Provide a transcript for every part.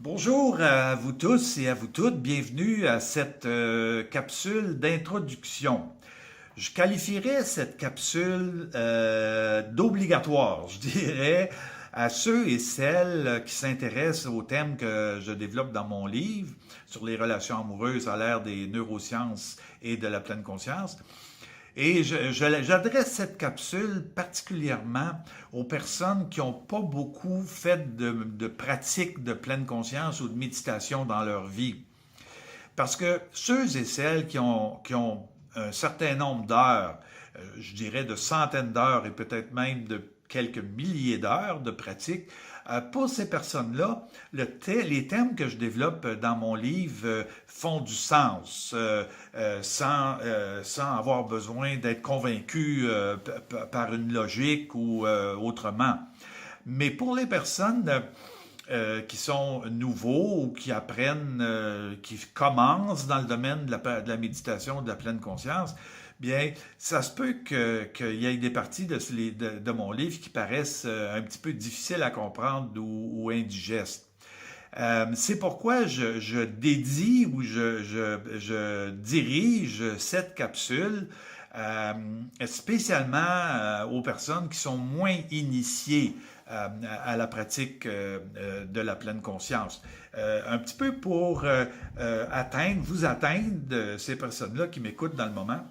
Bonjour à vous tous et à vous toutes, bienvenue à cette capsule d'introduction. Je qualifierais cette capsule d'obligatoire, je dirais, à ceux et celles qui s'intéressent au thème que je développe dans mon livre sur les relations amoureuses à l'ère des neurosciences et de la pleine conscience. Et j'adresse cette capsule particulièrement aux personnes qui n'ont pas beaucoup fait de pratique de pleine conscience ou de méditation dans leur vie. Parce que ceux et celles qui ont un certain nombre d'heures, je dirais de centaines d'heures et peut-être même de quelques milliers d'heures de pratique, pour ces personnes-là, les thèmes que je développe dans mon livre font du sens sans avoir besoin d'être convaincu par une logique ou autrement. Mais pour les personnes qui sont nouveaux ou qui apprennent, qui commencent dans le domaine de la méditation, de la pleine conscience, bien, ça se peut qu'il y ait des parties de mon livre qui paraissent un petit peu difficiles à comprendre ou indigestes. C'est pourquoi je dédie ou je dirige cette capsule spécialement aux personnes qui sont moins initiées à la pratique de la pleine conscience. Un petit peu pour vous atteindre, ces personnes-là qui m'écoutent dans le moment,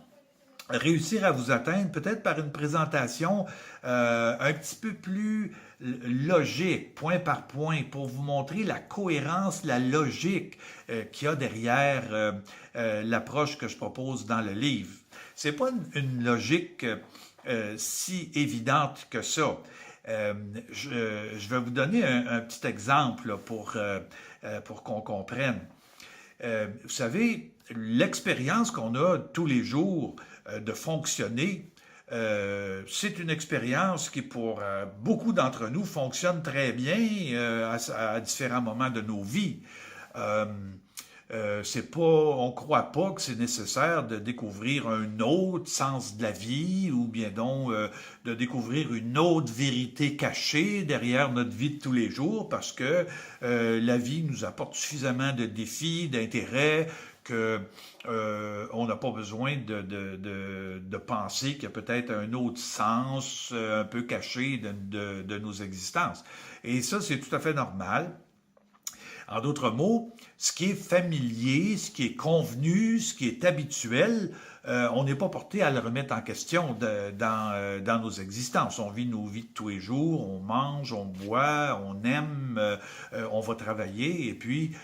réussir à vous atteindre peut-être par une présentation un petit peu plus logique, point par point, pour vous montrer la cohérence, la logique qu'il y a derrière l'approche que je propose dans le livre. C'est pas une logique si évidente que ça. Je vais vous donner un petit exemple là, pour qu'on comprenne. Vous savez, l'expérience qu'on a tous les jours de fonctionner, c'est une expérience qui, pour beaucoup d'entre nous, fonctionne très bien à différents moments de nos vies. On croit pas que c'est nécessaire de découvrir un autre sens de la vie ou bien donc de découvrir une autre vérité cachée derrière notre vie de tous les jours parce que la vie nous apporte suffisamment de défis, d'intérêts que on n'a pas besoin de penser qu'il y a peut-être un autre sens un peu caché de nos existences. Et ça, c'est tout à fait normal. En d'autres mots, ce qui est familier, ce qui est convenu, ce qui est habituel, on n'est pas porté à le remettre en question dans nos existences. On vit nos vies de tous les jours, on mange, on boit, on aime, on va travailler et puis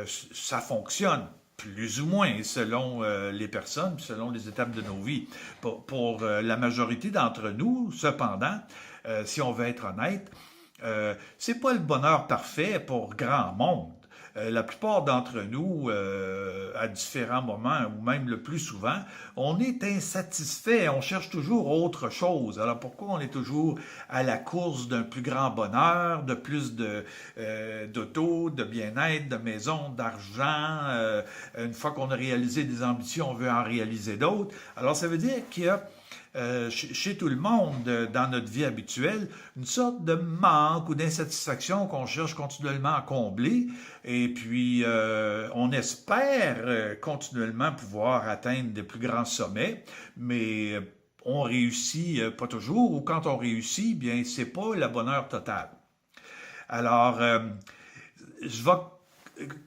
ça fonctionne. Plus ou moins, selon les personnes, selon les étapes de nos vies. Pour la majorité d'entre nous, cependant, si on veut être honnête, c'est pas le bonheur parfait pour grand monde. La plupart d'entre nous, à différents moments, ou même le plus souvent, on est insatisfait, on cherche toujours autre chose. Alors pourquoi on est toujours à la course d'un plus grand bonheur, de plus d'auto, de bien-être, de maison, d'argent? Une fois qu'on a réalisé des ambitions, on veut en réaliser d'autres. Alors ça veut dire qu'il y a chez tout le monde, dans notre vie habituelle, une sorte de manque ou d'insatisfaction qu'on cherche continuellement à combler. Et puis, on espère continuellement pouvoir atteindre des plus grands sommets, mais on réussit pas toujours, ou quand on réussit, bien, c'est pas le bonheur total. Alors, je vais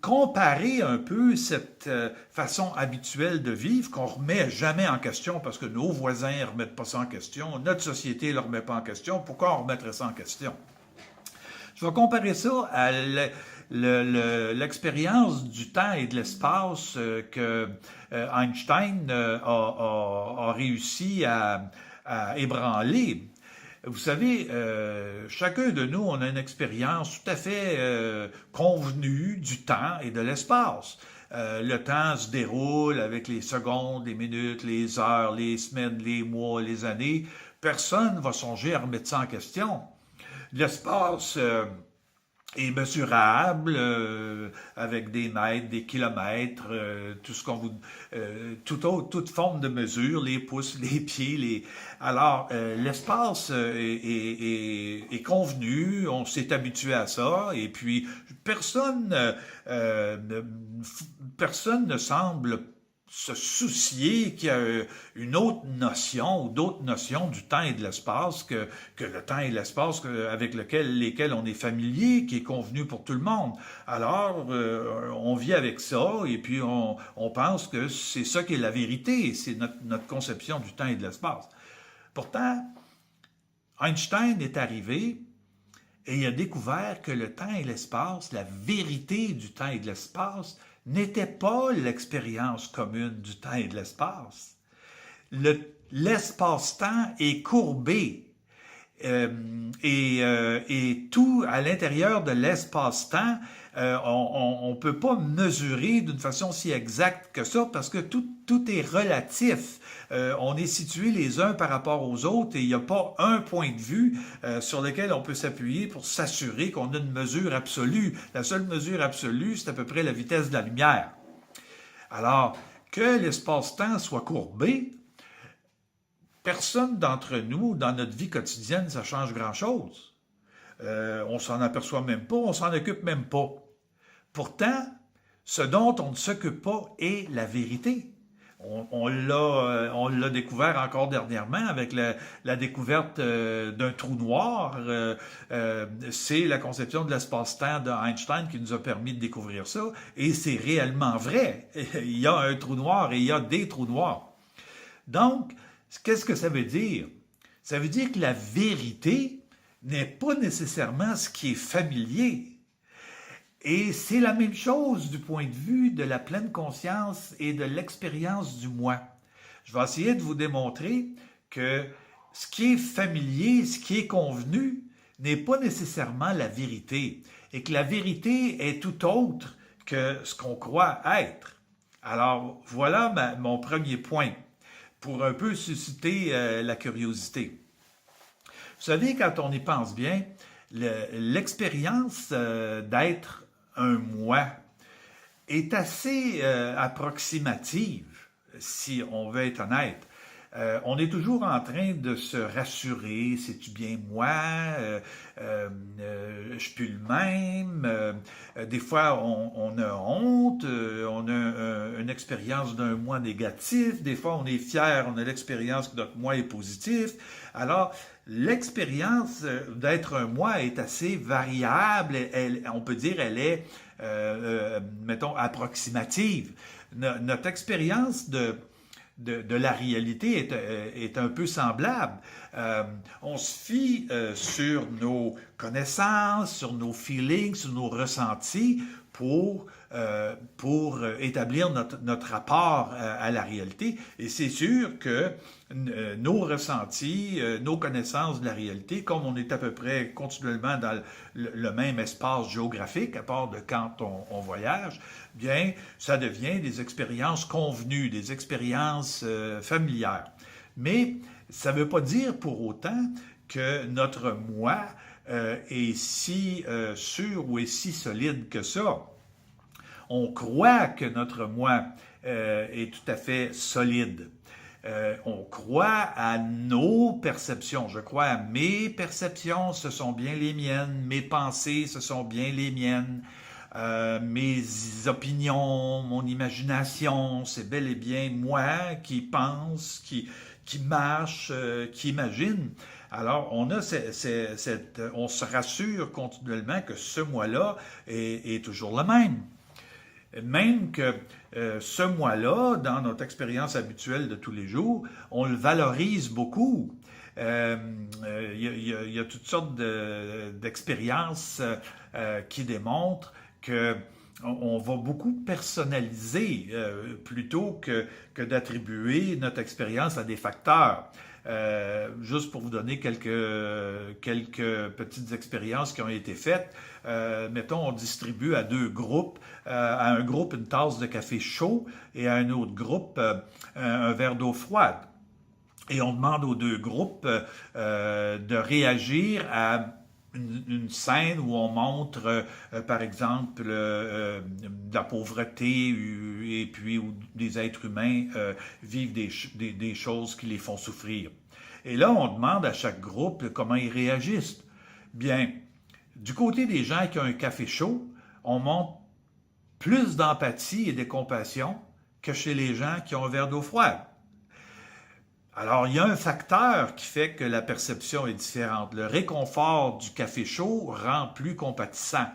comparer un peu cette façon habituelle de vivre qu'on remet jamais en question parce que nos voisins ne remettent pas ça en question, notre société ne le remet pas en question, pourquoi on remettrait ça en question? Je vais comparer ça à l'expérience du temps et de l'espace que Einstein a réussi à ébranler. Vous savez, chacun de nous, on a une expérience tout à fait convenue du temps et de l'espace. Le temps se déroule avec les secondes, les minutes, les heures, les semaines, les mois, les années. Personne ne va songer à remettre ça en question. L'espace est mesurable avec des mètres, des kilomètres, tout ce qu'on vous, toute forme de mesure, les pouces, les pieds, Alors, l'espace est convenu, on s'est habitué à ça, et puis personne ne semble se soucier qu'il y a une autre notion ou d'autres notions du temps et de l'espace que le temps et l'espace avec lesquels on est familier, qui est convenu pour tout le monde. Alors, on vit avec ça et puis on pense que c'est ça qui est la vérité, c'est notre conception du temps et de l'espace. Pourtant, Einstein est arrivé et il a découvert que le temps et l'espace, la vérité du temps et de l'espace, n'était pas l'expérience commune du temps et de l'espace. L'espace-temps est courbé et tout à l'intérieur de l'espace-temps, on ne peut pas mesurer d'une façon si exacte que ça parce que tout est relatif. On est situés les uns par rapport aux autres et il n'y a pas un point de vue sur lequel on peut s'appuyer pour s'assurer qu'on a une mesure absolue. La seule mesure absolue, c'est à peu près la vitesse de la lumière. Alors, que l'espace-temps soit courbé, personne d'entre nous, dans notre vie quotidienne, ça change grand-chose. On s'en aperçoit même pas, on s'en occupe même pas. Pourtant, ce dont on ne s'occupe pas est la vérité. On l'a découvert encore dernièrement avec la découverte d'un trou noir. C'est la conception de l'espace-temps d'Einstein qui nous a permis de découvrir ça. Et c'est réellement vrai. Il y a un trou noir et il y a des trous noirs. Donc, qu'est-ce que ça veut dire? Ça veut dire que la vérité n'est pas nécessairement ce qui est familier. Et c'est la même chose du point de vue de la pleine conscience et de l'expérience du moi. Je vais essayer de vous démontrer que ce qui est familier, ce qui est convenu, n'est pas nécessairement la vérité, et que la vérité est tout autre que ce qu'on croit être. Alors, voilà mon premier point, pour un peu susciter la curiosité. Vous savez, quand on y pense bien, l'expérience d'être un moi est assez approximative, si on veut être honnête. On est toujours en train de se rassurer, c'est-tu bien moi, je suis plus le même, des fois on a honte, on a une expérience d'un moi négatif, des fois on est fier, on a l'expérience que notre moi est positif. Alors, l'expérience d'être un moi est assez variable, on peut dire elle est, mettons, approximative. Notre expérience de la réalité est un peu semblable. On se fie sur nos connaissances, sur nos feelings, sur nos ressentis pour établir notre rapport à la réalité. Et c'est sûr que nos ressentis, nos connaissances de la réalité, comme on est à peu près continuellement dans le même espace géographique, à part de quand on voyage, bien, ça devient des expériences convenues, des expériences familières. Mais ça ne veut pas dire pour autant que notre moi est si sûr ou est si solide que ça. On croit que notre moi est tout à fait solide. On croit à nos perceptions. Je crois à mes perceptions, ce sont bien les miennes. Mes pensées, ce sont bien les miennes. Mes opinions, mon imagination, c'est bel et bien moi qui pense, qui marche, qui imagine. Alors, on se rassure continuellement que ce moi-là est toujours le même. Même que ce moi-là, dans notre expérience habituelle de tous les jours, on le valorise beaucoup. Il y a toutes sortes d'expériences qui démontrent qu'on va beaucoup personnaliser plutôt que d'attribuer notre expérience à des facteurs. Juste pour vous donner quelques petites expériences qui ont été faites, mettons, on distribue à deux groupes, à un groupe une tasse de café chaud et à un autre groupe un verre d'eau froide. Et on demande aux deux groupes de réagir à une scène où on montre, par exemple, de la pauvreté et puis où des êtres humains vivent des choses qui les font souffrir. Et là, on demande à chaque groupe comment ils réagissent. Bien, du côté des gens qui ont un café chaud, on montre plus d'empathie et de compassion que chez les gens qui ont un verre d'eau froide. Alors, il y a un facteur qui fait que la perception est différente. Le réconfort du café chaud rend plus compatissant.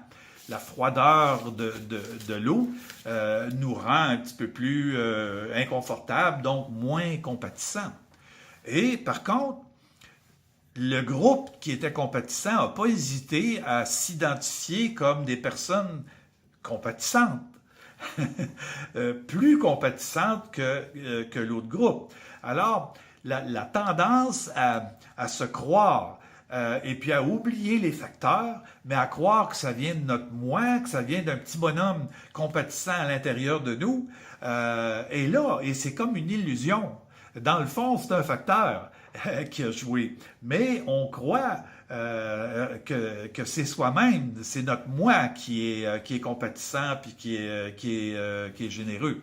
La froideur de l'eau nous rend un petit peu plus inconfortable, donc moins compatissant. Et par contre, le groupe qui était compatissant n'a pas hésité à s'identifier comme des personnes compatissantes, plus compatissantes que l'autre groupe. Alors, la tendance à se croire et puis à oublier les facteurs, mais à croire que ça vient de notre moi, que ça vient d'un petit bonhomme compatissant à l'intérieur de nous, est là, et c'est comme une illusion. Dans le fond, c'est un facteur qui a joué, mais on croit que c'est soi-même, c'est notre moi qui est compatissant puis qui est généreux.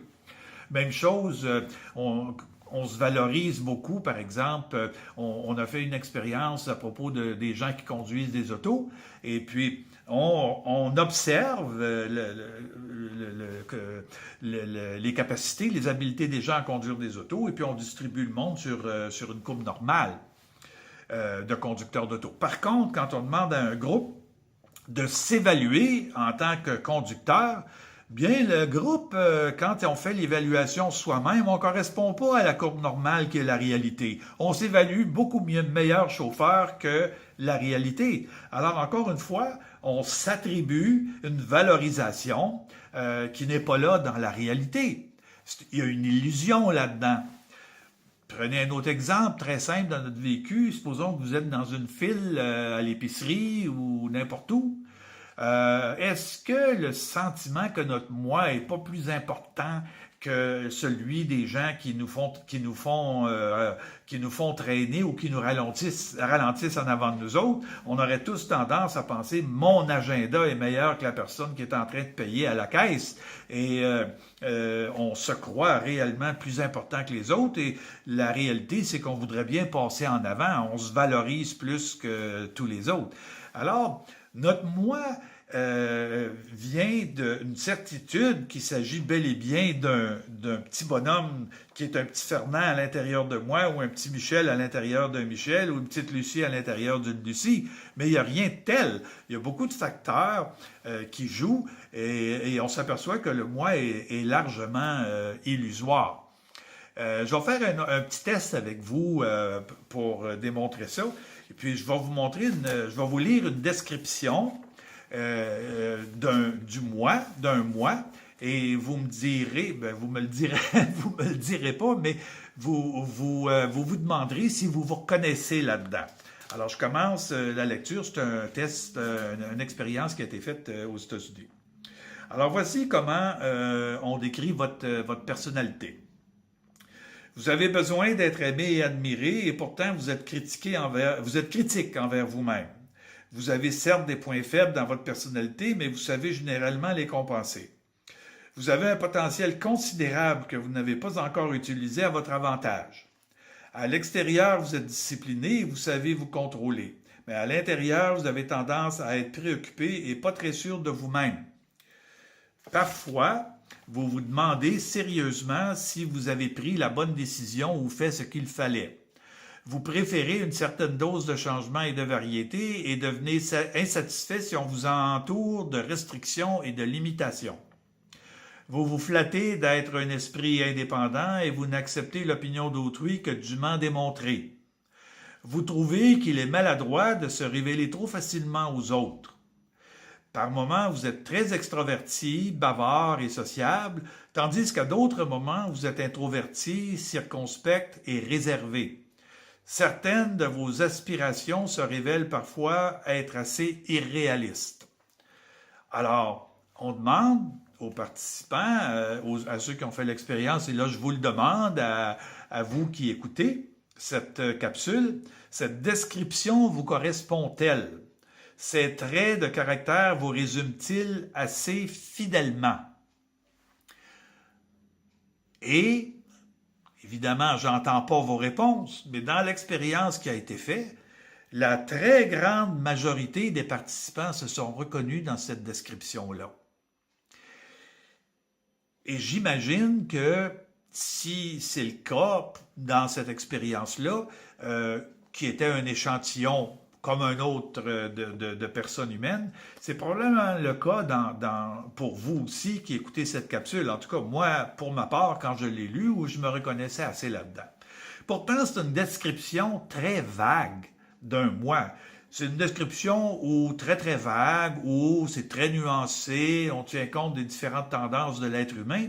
Même chose, on se valorise beaucoup, par exemple, on a fait une expérience à propos des gens qui conduisent des autos, et puis on observe les capacités, les habiletés des gens à conduire des autos, et puis on distribue le monde sur une courbe normale de conducteurs d'auto. Par contre, quand on demande à un groupe de s'évaluer en tant que conducteur, bien, le groupe, quand on fait l'évaluation soi-même, on ne correspond pas à la courbe normale qui est la réalité. On s'évalue beaucoup meilleur chauffeur que la réalité. Alors, encore une fois, on s'attribue une valorisation qui n'est pas là dans la réalité. Il y a une illusion là-dedans. Prenez un autre exemple très simple dans notre vécu. Supposons que vous êtes dans une file à l'épicerie ou n'importe où. Est-ce que le sentiment que notre moi est pas plus important que celui des gens qui nous font traîner ou qui nous ralentissent en avant de nous autres? On aurait tous tendance à penser mon agenda est meilleur que la personne qui est en train de payer à la caisse, et on se croit réellement plus important que les autres, et la réalité c'est qu'on voudrait bien passer en avant, on se valorise plus que tous les autres. Alors, notre moi vient d'une certitude qu'il s'agit bel et bien d'un petit bonhomme qui est un petit Fernand à l'intérieur de moi, ou un petit Michel à l'intérieur d'un Michel, ou une petite Lucie à l'intérieur d'une Lucie. Mais il n'y a rien de tel. Il y a beaucoup de facteurs qui jouent, et on s'aperçoit que le moi est largement illusoire. Je vais faire un petit test avec vous pour démontrer ça. Et puis, je vais vous lire une description d'un moi, et vous me direz, vous me le direz pas, mais vous demanderez si vous vous reconnaissez là-dedans. Alors, je commence la lecture. C'est un test, une expérience qui a été faite aux États-Unis. Alors, voici comment on décrit votre personnalité. Vous avez besoin d'être aimé et admiré, et pourtant vous êtes critique envers vous-même. Vous avez certes des points faibles dans votre personnalité, mais vous savez généralement les compenser. Vous avez un potentiel considérable que vous n'avez pas encore utilisé à votre avantage. À l'extérieur, vous êtes discipliné et vous savez vous contrôler. Mais à l'intérieur, vous avez tendance à être préoccupé et pas très sûr de vous-même. Parfois, vous vous demandez sérieusement si vous avez pris la bonne décision ou fait ce qu'il fallait. Vous préférez une certaine dose de changement et de variété et devenez insatisfait si on vous entoure de restrictions et de limitations. Vous vous flattez d'être un esprit indépendant et vous n'acceptez l'opinion d'autrui que dûment démontrée. Vous trouvez qu'il est maladroit de se révéler trop facilement aux autres. Par moments, vous êtes très extraverti, bavard et sociable, tandis qu'à d'autres moments, vous êtes introverti, circonspect et réservé. Certaines de vos aspirations se révèlent parfois être assez irréalistes. Alors, on demande aux participants, à ceux qui ont fait l'expérience, et là je vous le demande à vous qui écoutez cette capsule, cette description vous correspond-elle? ces traits de caractère vous résument-ils assez fidèlement? Et, évidemment, j'entends pas vos réponses, mais dans l'expérience qui a été faite, la très grande majorité des participants se sont reconnus dans cette description-là. Et j'imagine que si c'est le cas dans cette expérience-là, qui était un échantillon comme un autre de personnes humaines, c'est probablement le cas pour vous aussi qui écoutez cette capsule. En tout cas, moi, pour ma part, quand je l'ai lu, où je me reconnaissais assez là-dedans. Pourtant, c'est une description très vague d'un moi. C'est une description très très vague, où c'est très nuancé, on tient compte des différentes tendances de l'être humain,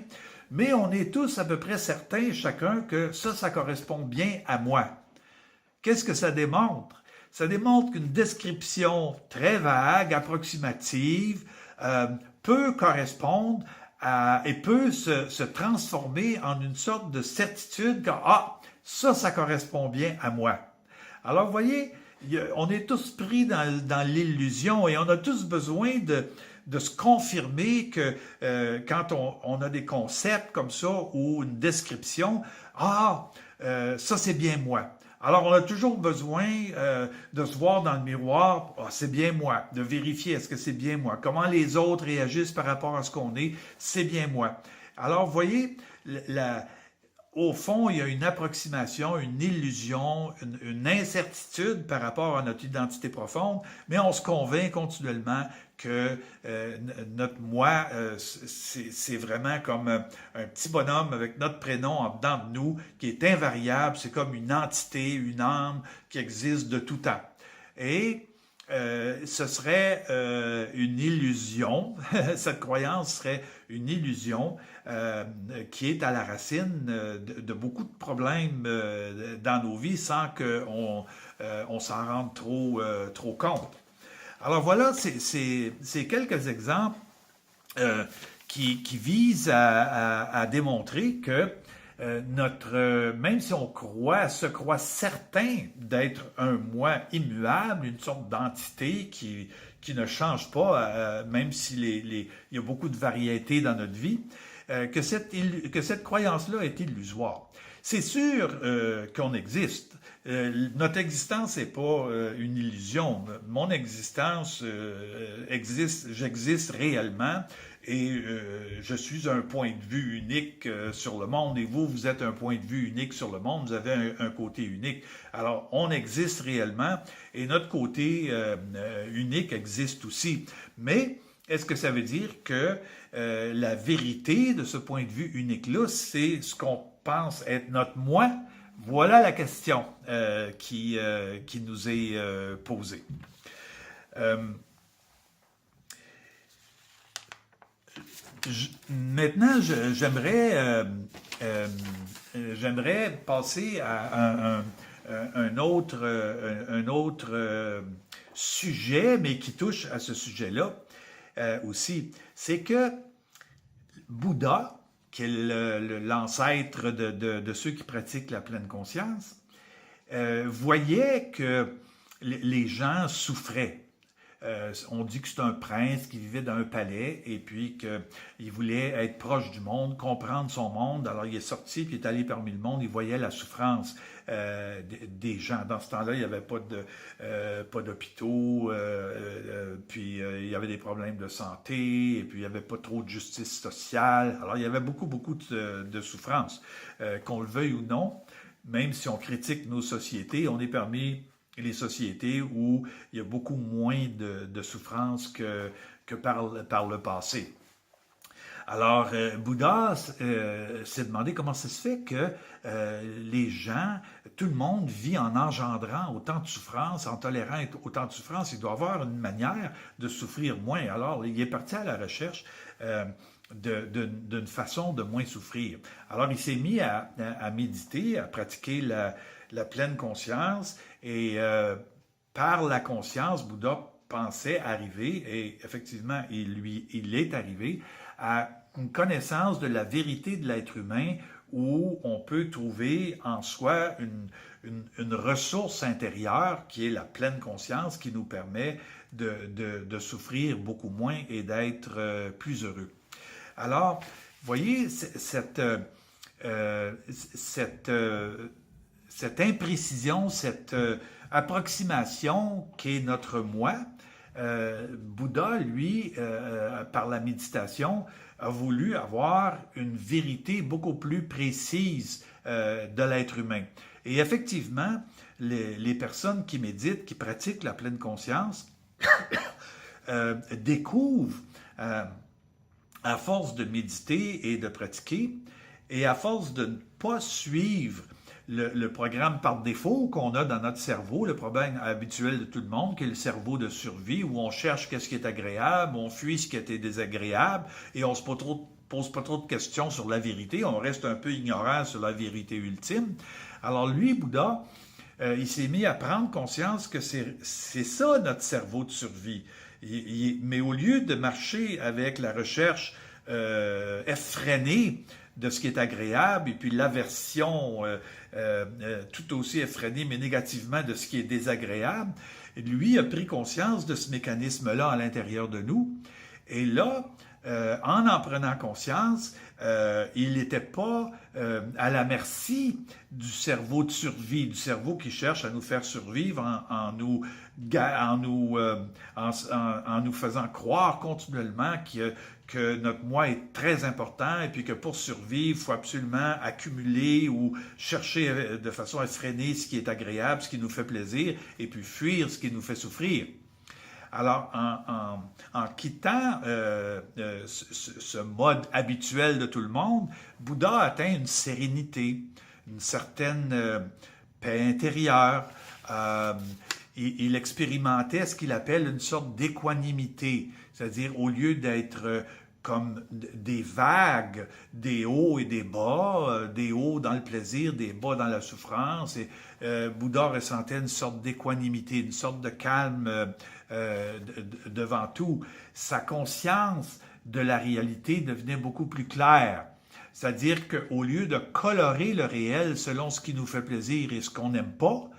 mais on est tous à peu près certains, chacun, que ça correspond bien à moi. Qu'est-ce que ça démontre? Ça démontre qu'une description très vague, approximative, peut correspondre et peut se transformer en une sorte de certitude que ça correspond bien à moi. Alors, vous voyez, on est tous pris dans l'illusion et on a tous besoin de se confirmer que quand on a des concepts comme ça ou une description, ça c'est bien moi. Alors on a toujours besoin de se voir dans le miroir, c'est bien moi, de vérifier est-ce que c'est bien moi, comment les autres réagissent par rapport à ce qu'on est, c'est bien moi. Alors vous voyez, au fond, il y a une approximation, une illusion, une incertitude par rapport à notre identité profonde, mais on se convainc continuellement que notre moi, c'est vraiment comme un petit bonhomme avec notre prénom en dedans de nous, qui est invariable, c'est comme une entité, une âme qui existe de tout temps. Et ce serait une illusion, cette croyance serait une illusion qui est à la racine de beaucoup de problèmes dans nos vies sans qu'on s'en rende trop compte. Alors voilà, c'est quelques exemples qui visent à démontrer que même si on se croit certain d'être un moi immuable, une sorte d'entité qui ne change pas, même s'il y a beaucoup de variétés dans notre vie, que cette croyance-là est illusoire. C'est sûr qu'on existe. Notre existence n'est pas une illusion. Mon existence existe, j'existe réellement et je suis un point de vue unique sur le monde et vous êtes un point de vue unique sur le monde, vous avez un côté unique. Alors, on existe réellement et notre côté unique existe aussi. Mais est-ce que ça veut dire que la vérité de ce point de vue unique-là, c'est ce qu'on pense être notre moi? Voilà la question qui nous est posée. Maintenant, j'aimerais passer à un autre sujet, mais qui touche à ce sujet-là aussi. C'est que Bouddha, qui est l'ancêtre de ceux qui pratiquent la pleine conscience, voyait que les gens souffraient. On dit que c'est un prince qui vivait dans un palais et puis qu'il voulait être proche du monde, comprendre son monde. Alors il est sorti puis il est allé parmi le monde, il voyait la souffrance des gens. Dans ce temps-là, il n'y avait pas d'hôpitaux, puis il y avait des problèmes de santé, et puis il n'y avait pas trop de justice sociale. Alors il y avait beaucoup de souffrance. Qu'on le veuille ou non, même si on critique nos sociétés, on est parmi les sociétés où il y a beaucoup moins de souffrance que par le passé. Alors, Bouddha s'est demandé comment ça se fait que les gens, tout le monde vit en engendrant autant de souffrance, en tolérant autant de souffrance. Il doit y avoir une manière de souffrir moins. Alors, il est parti à la recherche d'une façon de moins souffrir. Alors, il s'est mis à méditer, à pratiquer la pleine conscience et par la conscience, Bouddha pensait arriver, et effectivement, il est arrivé à une connaissance de la vérité de l'être humain où on peut trouver en soi une ressource intérieure qui est la pleine conscience qui nous permet de souffrir beaucoup moins et d'être plus heureux. Alors, voyez, cette imprécision, cette approximation qu'est notre moi, Bouddha, lui, par la méditation, a voulu avoir une vérité beaucoup plus précise de l'être humain. Et effectivement, les personnes qui méditent, qui pratiquent la pleine conscience, découvrent, à force de méditer et de pratiquer, et à force de ne pas suivre le programme par défaut qu'on a dans notre cerveau, le problème habituel de tout le monde, qui est le cerveau de survie, où on cherche qu'est-ce qui est agréable, on fuit ce qui est désagréable, et on se pose pas trop de questions sur la vérité, on reste un peu ignorant sur la vérité ultime. Alors lui, Bouddha, il s'est mis à prendre conscience que c'est ça notre cerveau de survie. Mais au lieu de marcher avec la recherche effrénée de ce qui est agréable et puis l'aversion tout aussi effrénée mais négativement de ce qui est désagréable, lui a pris conscience de ce mécanisme-là à l'intérieur de nous. Et là, en prenant conscience, il n'était pas à la merci du cerveau de survie, du cerveau qui cherche à nous faire survivre en nous faisant croire continuellement que notre moi est très important et puis que pour survivre, il faut absolument accumuler ou chercher de façon effrénée ce qui est agréable, ce qui nous fait plaisir, et puis fuir ce qui nous fait souffrir. Alors, en quittant ce mode habituel de tout le monde, Bouddha atteint une sérénité, une certaine paix intérieure. Il expérimentait ce qu'il appelle une sorte d'équanimité, c'est-à-dire au lieu d'être comme des vagues, des hauts et des bas, des hauts dans le plaisir, des bas dans la souffrance. Et Bouddha ressentait une sorte d'équanimité, une sorte de calme devant tout. Sa conscience de la réalité devenait beaucoup plus claire. C'est-à-dire qu'au lieu de colorer le réel selon ce qui nous fait plaisir et ce qu'on n'aime pas,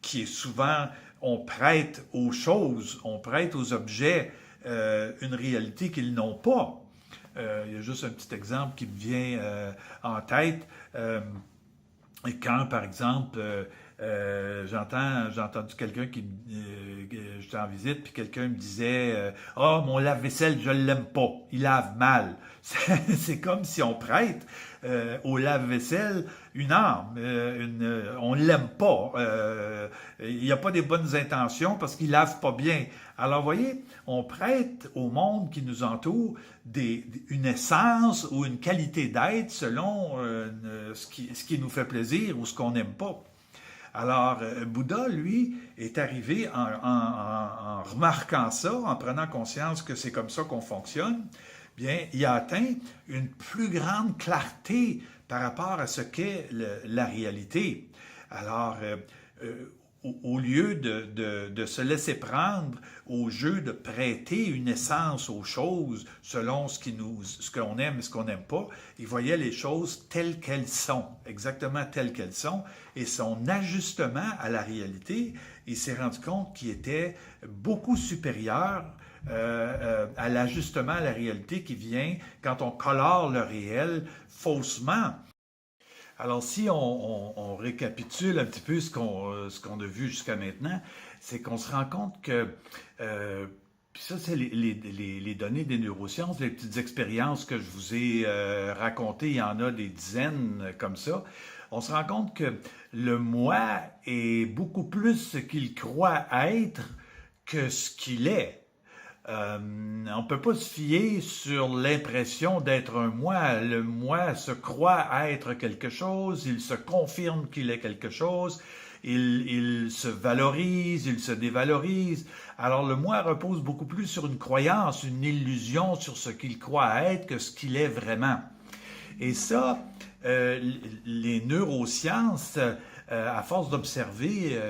qui est souvent, on prête aux choses, on prête aux objets une réalité qu'ils n'ont pas. Il y a juste un petit exemple qui me vient en tête. Quand, par exemple, j'ai entendu quelqu'un j'étais en visite, puis quelqu'un me disait « Ah, mon lave-vaisselle, je l'aime pas, il lave mal. » C'est comme si on prête au lave-vaisselle une âme, on l'aime pas, il n'y a pas des bonnes intentions parce qu'il lave pas bien. Alors, vous voyez, on prête au monde qui nous entoure une essence ou une qualité d'être selon ce qui nous fait plaisir ou ce qu'on n'aime pas. Alors, Bouddha, lui, est arrivé en remarquant ça, en prenant conscience que c'est comme ça qu'on fonctionne, bien, il a atteint une plus grande clarté par rapport à ce qu'est la réalité. Alors, au lieu de se laisser prendre au jeu de prêter une essence aux choses selon ce qu'on aime et ce qu'on n'aime pas, il voyait les choses telles qu'elles sont, exactement telles qu'elles sont, et son ajustement à la réalité, il s'est rendu compte qu'il était beaucoup supérieur à l'ajustement à la réalité qui vient quand on colore le réel faussement. Alors, si on récapitule un petit peu ce qu'on a vu jusqu'à maintenant, c'est qu'on se rend compte que, puis ça c'est les données des neurosciences, les petites expériences que je vous ai racontées, il y en a des dizaines comme ça, on se rend compte que le moi est beaucoup plus ce qu'il croit être que ce qu'il est. On ne peut pas se fier sur l'impression d'être un moi. Le moi se croit être quelque chose, il se confirme qu'il est quelque chose, il se valorise, il se dévalorise. Alors le moi repose beaucoup plus sur une croyance, une illusion sur ce qu'il croit être que ce qu'il est vraiment. Et ça, les neurosciences, à force d'observer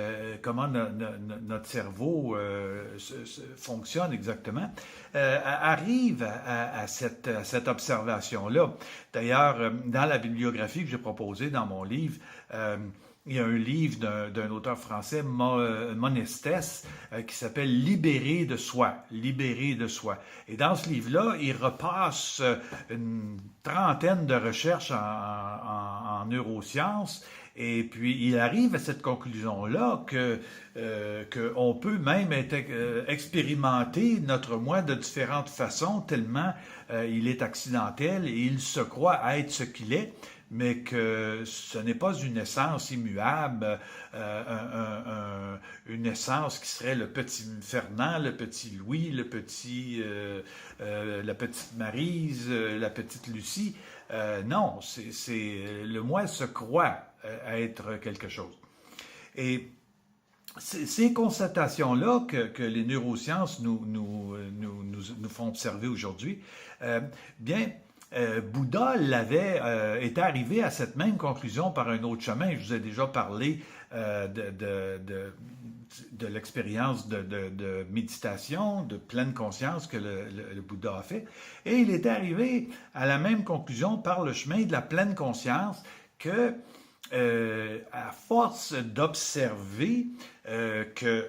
comment notre cerveau fonctionne exactement, arrive à cette observation-là. D'ailleurs, dans la bibliographie que j'ai proposée dans mon livre, il y a un livre d'un auteur français, Monestès, qui s'appelle Libéré de soi. Libéré de soi. Et dans ce livre-là, il repasse une trentaine de recherches en neurosciences. Et puis, il arrive à cette conclusion-là qu'on peut même expérimenter notre moi de différentes façons, tellement il est accidentel et il se croit être ce qu'il est, mais que ce n'est pas une essence immuable, une essence qui serait le petit Fernand, le petit Louis, la petite Maryse, la petite Lucie. Non, le moi se croit être quelque chose. Et ces constatations-là que les neurosciences nous font observer aujourd'hui, Bouddha était arrivé à cette même conclusion par un autre chemin. Je vous ai déjà parlé de l'expérience de méditation, de pleine conscience que le Bouddha a fait. Et il est arrivé à la même conclusion par le chemin de la pleine conscience que, à force d'observer que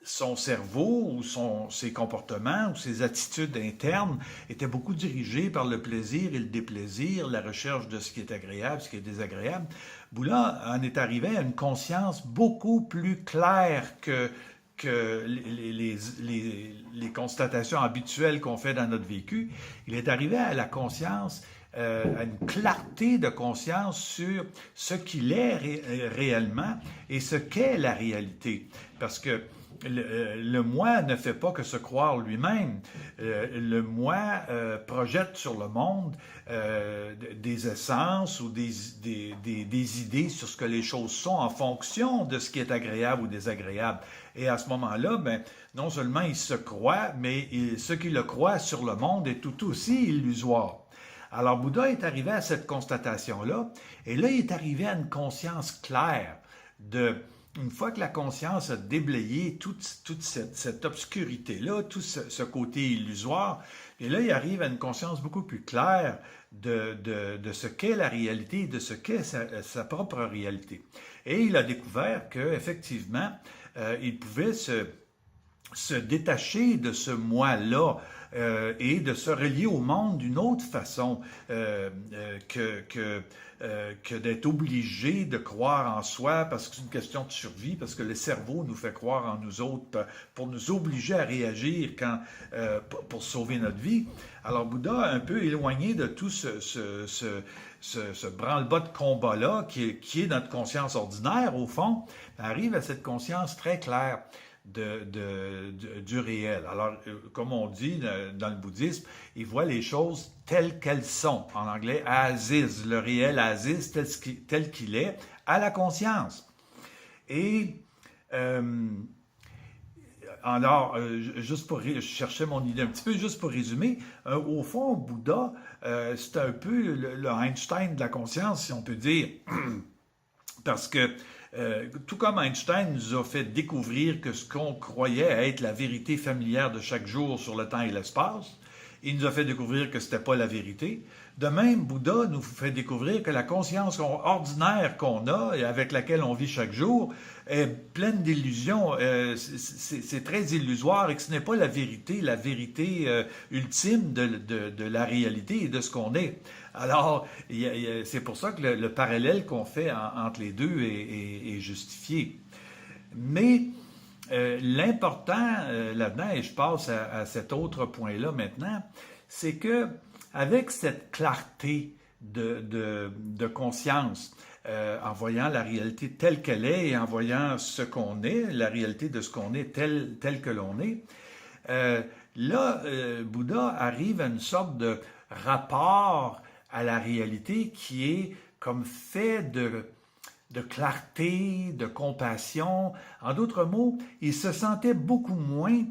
son cerveau ou ses comportements ou ses attitudes internes étaient beaucoup dirigés par le plaisir et le déplaisir, la recherche de ce qui est agréable, ce qui est désagréable, Bouddha en est arrivé à une conscience beaucoup plus claire que les constatations habituelles qu'on fait dans notre vécu. Il est arrivé à la conscience, à une clarté de conscience sur ce qu'il est réellement et ce qu'est la réalité. Parce que le moi ne fait pas que se croire lui-même. Le moi projette sur le monde des essences ou des idées sur ce que les choses sont en fonction de ce qui est agréable ou désagréable. Et à ce moment-là, non seulement il se croit, mais ce qu'il le croit sur le monde est tout aussi illusoire. Alors Bouddha est arrivé à cette constatation-là, et là il est arrivé à une conscience claire une fois que la conscience a déblayé toute cette obscurité-là, tout ce côté illusoire, et là, il arrive à une conscience beaucoup plus claire de ce qu'est la réalité, de ce qu'est sa propre réalité. Et il a découvert qu'effectivement, il pouvait se détacher de ce moi-là et de se relier au monde d'une autre façon que d'être obligé de croire en soi parce que c'est une question de survie, parce que le cerveau nous fait croire en nous autres pour nous obliger à réagir pour sauver notre vie. Alors Bouddha, un peu éloigné de tout ce branle-bas de combat-là, qui est notre conscience ordinaire, au fond, arrive à cette conscience très claire du réel. Alors, comme on dit dans le bouddhisme, il voit les choses telles qu'elles sont. En anglais, as is, le réel as is, tel qu'il est, à la conscience. Et alors, juste pour je cherchais mon idée un petit peu, juste pour résumer, au fond, Bouddha, c'est un peu le Einstein de la conscience, si on peut dire, parce que tout comme Einstein nous a fait découvrir que ce qu'on croyait être la vérité familière de chaque jour sur le temps et l'espace, il nous a fait découvrir que ce n'était pas la vérité. De même, Bouddha nous fait découvrir que la conscience ordinaire qu'on a et avec laquelle on vit chaque jour est pleine d'illusions. C'est très illusoire et que ce n'est pas la vérité ultime de la réalité et de ce qu'on est. Alors, c'est pour ça que le parallèle qu'on fait entre les deux est justifié. Mais l'important là-dedans, et je passe à cet autre point-là maintenant, c'est que avec cette clarté de conscience, en voyant la réalité telle qu'elle est et en voyant ce qu'on est, la réalité de ce qu'on est tel que l'on est, Bouddha arrive à une sorte de rapport à la réalité qui est comme fait de clarté, de compassion. En d'autres mots, il se sentait beaucoup moins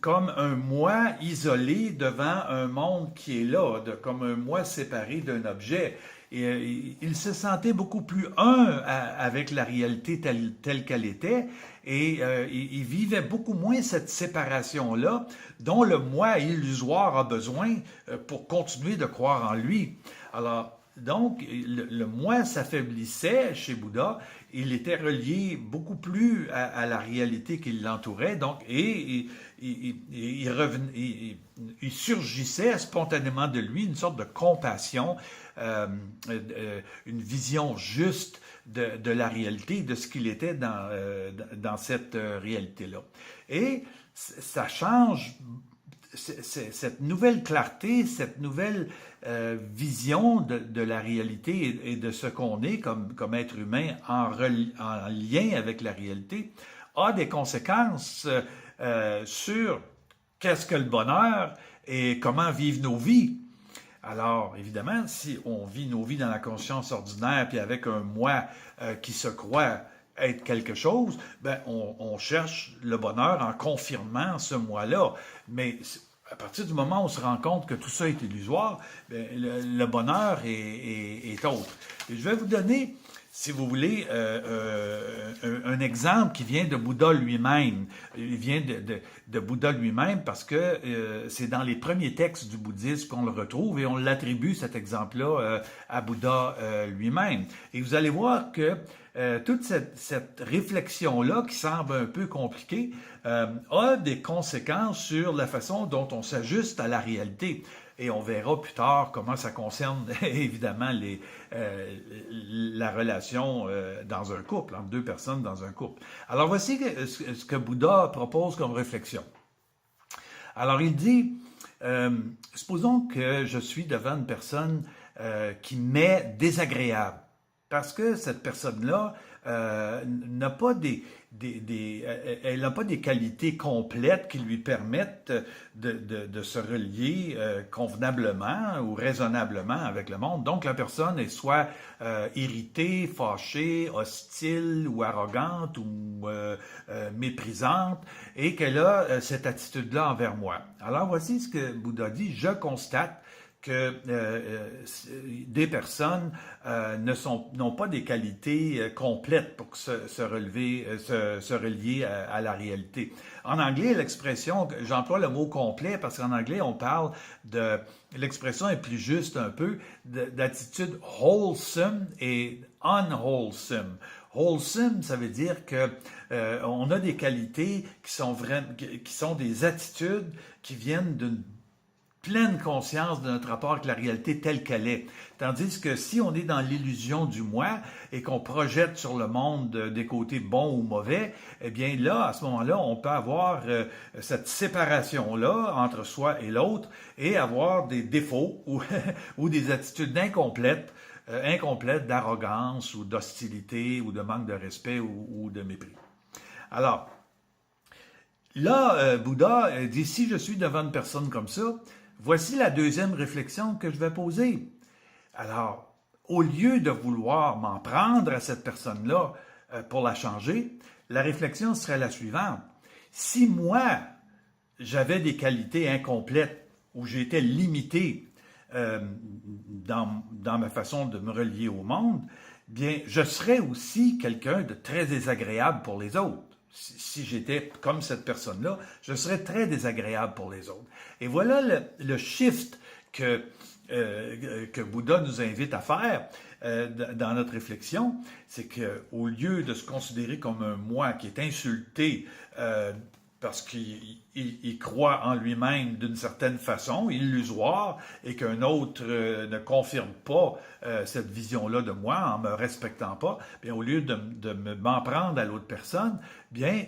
comme un moi isolé devant un monde qui est là, comme un moi séparé d'un objet. Et il se sentait beaucoup plus un avec la réalité telle qu'elle était, et il vivait beaucoup moins cette séparation-là dont le moi illusoire a besoin pour continuer de croire en lui. Alors, Donc, le moi s'affaiblissait chez Bouddha, il était relié beaucoup plus à la réalité qui l'entourait, donc, et il surgissait spontanément de lui une sorte de compassion, une vision juste de la réalité, de ce qu'il était dans cette réalité-là. Et ça change cette nouvelle clarté, cette nouvelle vision de la réalité et de ce qu'on est comme être humain en lien avec la réalité, a des conséquences sur qu'est-ce que le bonheur et comment vivre nos vies. Alors, évidemment, si on vit nos vies dans la conscience ordinaire, puis avec un moi qui se croit être quelque chose, ben on cherche le bonheur en confirmant ce moi-là. Mais à partir du moment où on se rend compte que tout ça est illusoire, ben, le bonheur est autre. Et je vais vous donner, si vous voulez, un exemple qui vient de Bouddha lui-même. Il vient de Bouddha lui-même parce que c'est dans les premiers textes du bouddhisme qu'on le retrouve et on l'attribue, cet exemple-là, à Bouddha lui-même. Et vous allez voir que toute cette réflexion-là, qui semble un peu compliquée, a des conséquences sur la façon dont on s'ajuste à la réalité. Et on verra plus tard comment ça concerne évidemment la relation dans un couple, entre deux personnes dans un couple. Alors voici ce que Bouddha propose comme réflexion. Alors il dit, supposons que je suis devant une personne qui m'est désagréable, parce que cette personne-là n'a pas elle n'a pas des qualités complètes qui lui permettent de se relier convenablement ou raisonnablement avec le monde. Donc la personne est soit irritée, fâchée, hostile ou arrogante ou méprisante et qu'elle a cette attitude-là envers moi. Alors voici ce que Bouddha dit, je constate que des personnes n'ont pas des qualités complètes pour se relier à la réalité. En anglais, l'expression, j'emploie le mot complet parce qu'en anglais, on parle de, l'expression est plus juste un peu, d'attitude wholesome et unwholesome. Wholesome, ça veut dire que on a des qualités qui sont des attitudes qui viennent d'une pleine conscience de notre rapport avec la réalité telle qu'elle est. Tandis que si on est dans l'illusion du moi et qu'on projette sur le monde des côtés bons ou mauvais, eh bien là, à ce moment-là, on peut avoir cette séparation-là entre soi et l'autre et avoir des défauts ou des attitudes incomplètes d'arrogance ou d'hostilité ou de manque de respect ou de mépris. Alors, là, Bouddha dit, si je suis devant une personne comme ça, voici la deuxième réflexion que je vais poser. Alors, au lieu de vouloir m'en prendre à cette personne-là pour la changer, la réflexion serait la suivante. Si moi, j'avais des qualités incomplètes ou j'étais limité dans ma façon de me relier au monde, bien, je serais aussi quelqu'un de très désagréable pour les autres. Si j'étais comme cette personne-là, je serais très désagréable pour les autres. Et voilà le shift que Bouddha nous invite à faire dans notre réflexion, c'est qu'au lieu de se considérer comme un moi qui est insulté parce qu'il croit en lui-même d'une certaine façon, illusoire, et qu'un autre ne confirme pas cette vision-là de moi en me respectant pas, bien au lieu de m'en prendre à l'autre personne, bien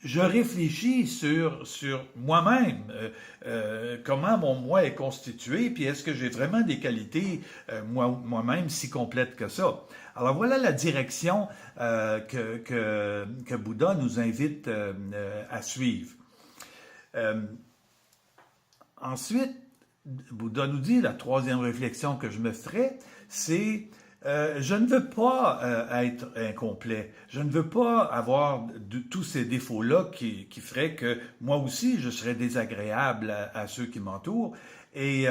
je réfléchis sur moi-même, comment mon moi est constitué, puis est-ce que j'ai vraiment des qualités moi-même si complètes que ça. Alors voilà la direction que Bouddha nous invite à suivre. Ensuite, Bouddha nous dit, la troisième réflexion que je me ferai, c'est je ne veux pas être incomplet. Je ne veux pas avoir tous ces défauts-là qui feraient que moi aussi, je serais désagréable à ceux qui m'entourent. Et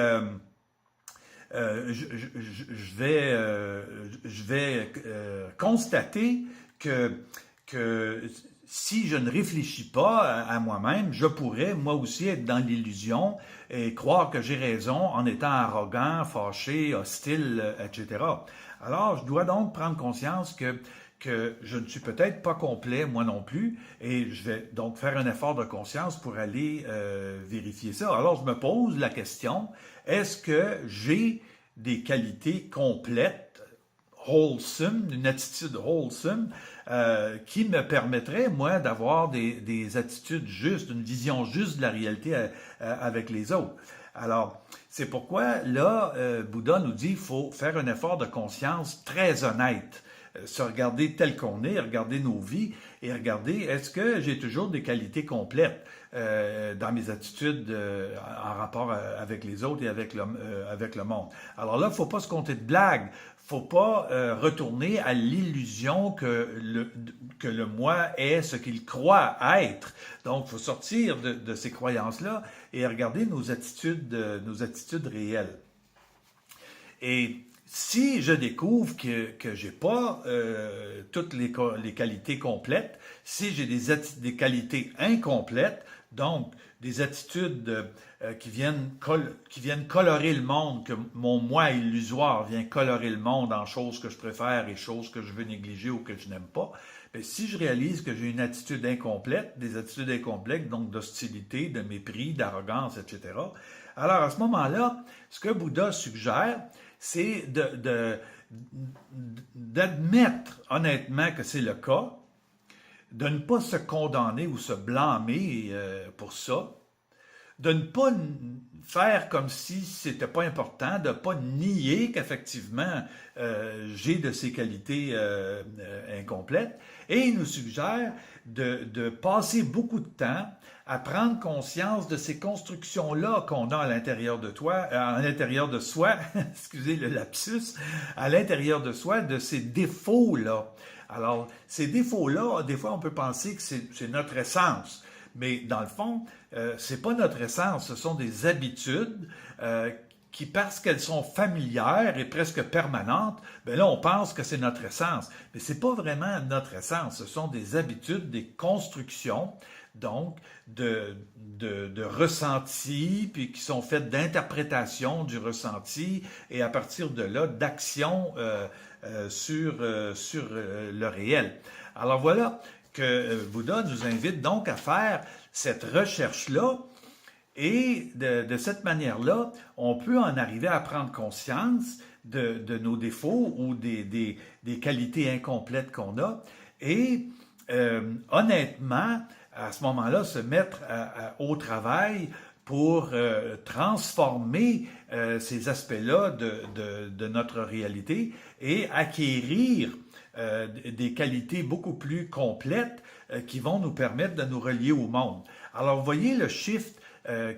je vais constater que si je ne réfléchis pas à moi-même, je pourrais moi aussi être dans l'illusion et croire que j'ai raison en étant arrogant, fâché, hostile, etc. Alors, je dois donc prendre conscience que je ne suis peut-être pas complet, moi non plus, et je vais donc faire un effort de conscience pour aller vérifier ça. Alors, je me pose la question, est-ce que j'ai des qualités complètes, wholesome, une attitude wholesome, qui me permettrait, moi, d'avoir des attitudes justes, une vision juste de la réalité avec les autres. Alors, c'est pourquoi, là, Bouddha nous dit qu'il faut faire un effort de conscience très honnête, se regarder tel qu'on est, regarder nos vies et regarder est-ce que j'ai toujours des qualités complètes dans mes attitudes en rapport avec les autres et avec le monde. Alors là, il ne faut pas se compter de blagues. Faut pas retourner à l'illusion que le moi est ce qu'il croit être. Donc, il faut sortir de ces croyances-là et regarder nos attitudes réelles. Et si je découvre que j'ai pas toutes les qualités complètes, si j'ai des qualités incomplètes, donc des attitudes qui viennent colorer le monde, que mon moi illusoire vient colorer le monde en choses que je préfère et choses que je veux négliger ou que je n'aime pas, bien, si je réalise que j'ai une attitude incomplète, des attitudes incomplètes, donc d'hostilité, de mépris, d'arrogance, etc., alors à ce moment-là, ce que Bouddha suggère, c'est d'admettre honnêtement que c'est le cas, de ne pas se condamner ou se blâmer pour ça, de ne pas faire comme si c'était pas important, de ne pas nier qu'effectivement j'ai de ces qualités incomplètes, et il nous suggère de passer beaucoup de temps à prendre conscience de ces constructions-là qu'on a à l'intérieur de soi, excusez le lapsus, à l'intérieur de soi, de ces défauts-là. Alors, ces défauts-là, des fois, on peut penser que c'est notre essence. Mais dans le fond, c'est pas notre essence, ce sont des habitudes qui, parce qu'elles sont familières et presque permanentes, ben là, on pense que c'est notre essence. Mais c'est pas vraiment notre essence, ce sont des habitudes, des constructions, donc, de ressentis, puis qui sont faites d'interprétation du ressenti, et à partir de là, d'action sur le réel. Alors voilà que Bouddha nous invite donc à faire cette recherche-là, et de cette manière-là, on peut en arriver à prendre conscience de nos défauts ou des qualités incomplètes qu'on a, et honnêtement, à ce moment-là, se mettre au travail pour transformer ces aspects-là de notre réalité et acquérir des qualités beaucoup plus complètes qui vont nous permettre de nous relier au monde. Alors, vous voyez le shift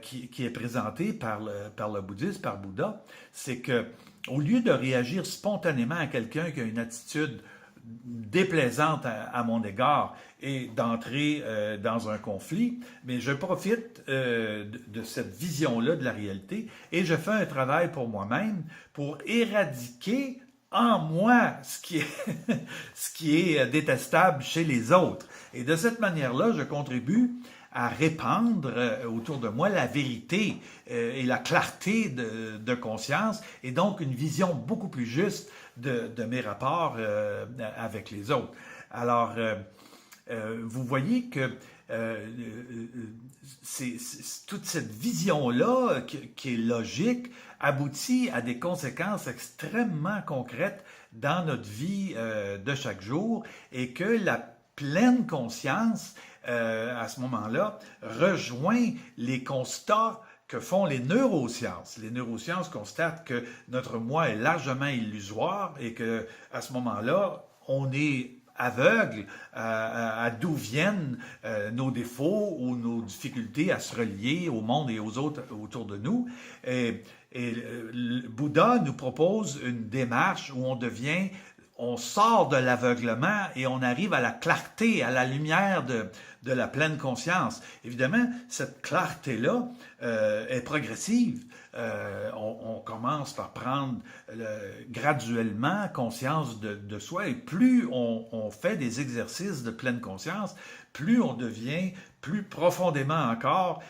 qui est présenté par le bouddhisme, par Bouddha, c'est que au lieu de réagir spontanément à quelqu'un qui a une attitude déplaisante à mon égard et d'entrer dans un conflit, mais je profite de cette vision-là de la réalité et je fais un travail pour moi-même pour éradiquer en moi ce qui est détestable chez les autres. Et de cette manière-là, je contribue à répandre autour de moi la vérité et la clarté de conscience, et donc une vision beaucoup plus juste de mes rapports avec les autres. Alors, vous voyez que toute cette vision-là, qui est logique, aboutit à des conséquences extrêmement concrètes dans notre vie de chaque jour, et que la pleine conscience, à ce moment-là, rejoint les constats que font les neurosciences. Les neurosciences constatent que notre moi est largement illusoire et que, à ce moment-là, on est aveugle à d'où viennent nos défauts ou nos difficultés à se relier au monde et aux autres autour de nous. Et le Bouddha nous propose une démarche où on sort de l'aveuglement et on arrive à la clarté, à la lumière de de la pleine conscience. Évidemment, cette clarté-là est progressive. On commence par prendre graduellement conscience de soi, et plus on fait des exercices de pleine conscience, plus on devient plus profondément encore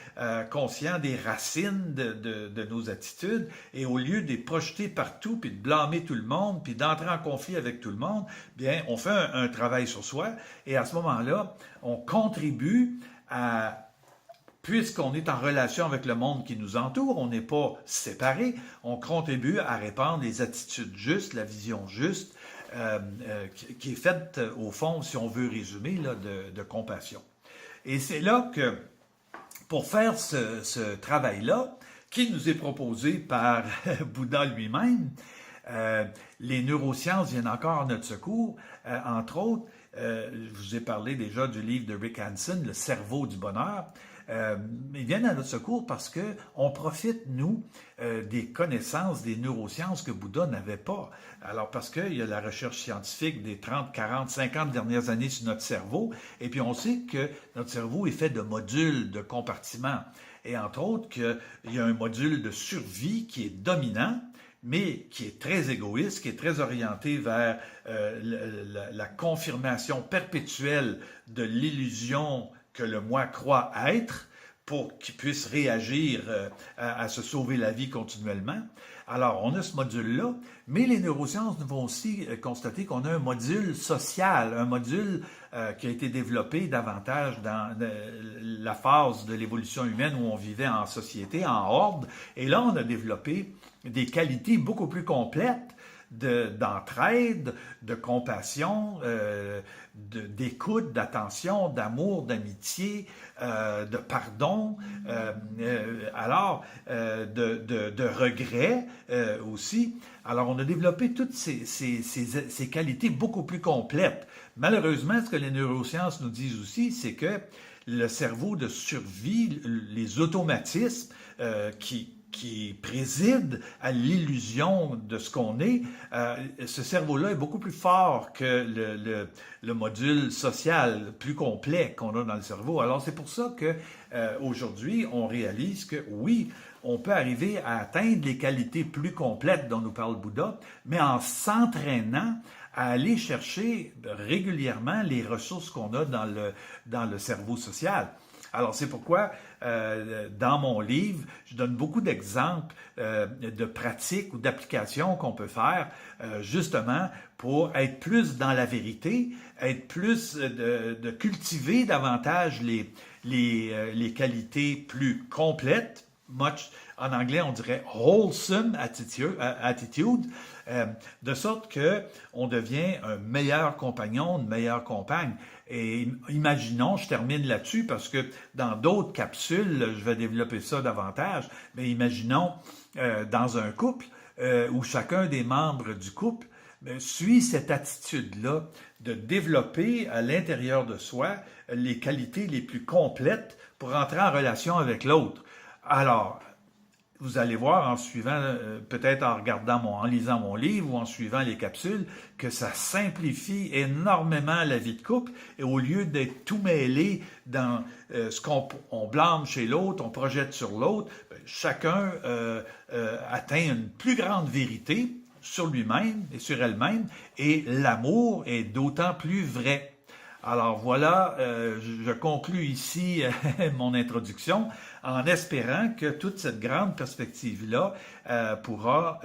conscient des racines de nos attitudes, et au lieu de les projeter partout, puis de blâmer tout le monde, puis d'entrer en conflit avec tout le monde, bien, on fait un travail sur soi, et à ce moment-là, on contribue à... Puisqu'on est en relation avec le monde qui nous entoure, on n'est pas séparés, on contribue à répandre les attitudes justes, la vision juste, qui est faite, au fond, si on veut résumer, là, de compassion. Et c'est là que, pour faire ce travail-là, qui nous est proposé par Bouddha lui-même, les neurosciences viennent encore à notre secours, entre autres, je vous ai parlé déjà du livre de Rick Hanson, Le cerveau du bonheur. Ils viennent à notre secours parce qu'on profite, nous, des connaissances des neurosciences que Bouddha n'avait pas. Alors, parce qu'il y a la recherche scientifique des 30, 40, 50 dernières années sur notre cerveau, et puis on sait que notre cerveau est fait de modules, de compartiments. Et entre autres, qu'il y a un module de survie qui est dominant, mais qui est très égoïste, qui est très orienté vers la confirmation perpétuelle de l'illusion que le moi croit être, pour qu'il puisse réagir à se sauver la vie continuellement. Alors, on a ce module-là, mais les neurosciences nous vont aussi constater qu'on a un module social, un module qui a été développé davantage dans la phase de l'évolution humaine où on vivait en société, en horde, et là, on a développé des qualités beaucoup plus complètes d'entraide, de compassion, d'écoute, d'attention, d'amour, d'amitié, de pardon, de regret aussi. Alors, on a développé toutes ces qualités beaucoup plus complètes. Malheureusement, ce que les neurosciences nous disent aussi, c'est que le cerveau de survie, les automatismes qui préside à l'illusion de ce qu'on est, ce cerveau-là est beaucoup plus fort que le module social plus complet qu'on a dans le cerveau. Alors, c'est pour ça que aujourd'hui, on réalise que oui, on peut arriver à atteindre les qualités plus complètes dont nous parle Bouddha, mais en s'entraînant à aller chercher régulièrement les ressources qu'on a dans le cerveau social. Alors, c'est pourquoi, dans mon livre, je donne beaucoup d'exemples de pratiques ou d'applications qu'on peut faire, justement, pour être plus dans la vérité, être plus de cultiver davantage les qualités plus complètes, en anglais, on dirait wholesome attitude, de sorte que on devient un meilleur compagnon, une meilleure compagne. Et imaginons, je termine là-dessus parce que dans d'autres capsules, je vais développer ça davantage, mais imaginons dans un couple où chacun des membres du couple suit cette attitude-là de développer à l'intérieur de soi les qualités les plus complètes pour entrer en relation avec l'autre. Alors, vous allez voir en suivant, peut-être en lisant mon livre ou en suivant les capsules, que ça simplifie énormément la vie de couple. Et au lieu d'être tout mêlé dans ce qu'on blâme chez l'autre, on projette sur l'autre, chacun atteint une plus grande vérité sur lui-même et sur elle-même, et l'amour est d'autant plus vrai. Alors voilà, je conclus ici mon introduction en espérant que toute cette grande perspective-là pourra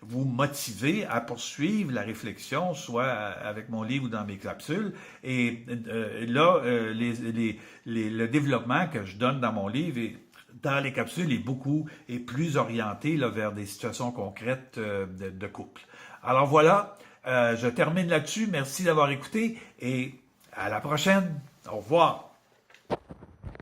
vous motiver à poursuivre la réflexion, soit avec mon livre ou dans mes capsules. Et là, le développement que je donne dans mon livre dans les capsules est plus orienté là, vers des situations concrètes de couple. Alors voilà, je termine là-dessus. Merci d'avoir écouté et à la prochaine. Au revoir.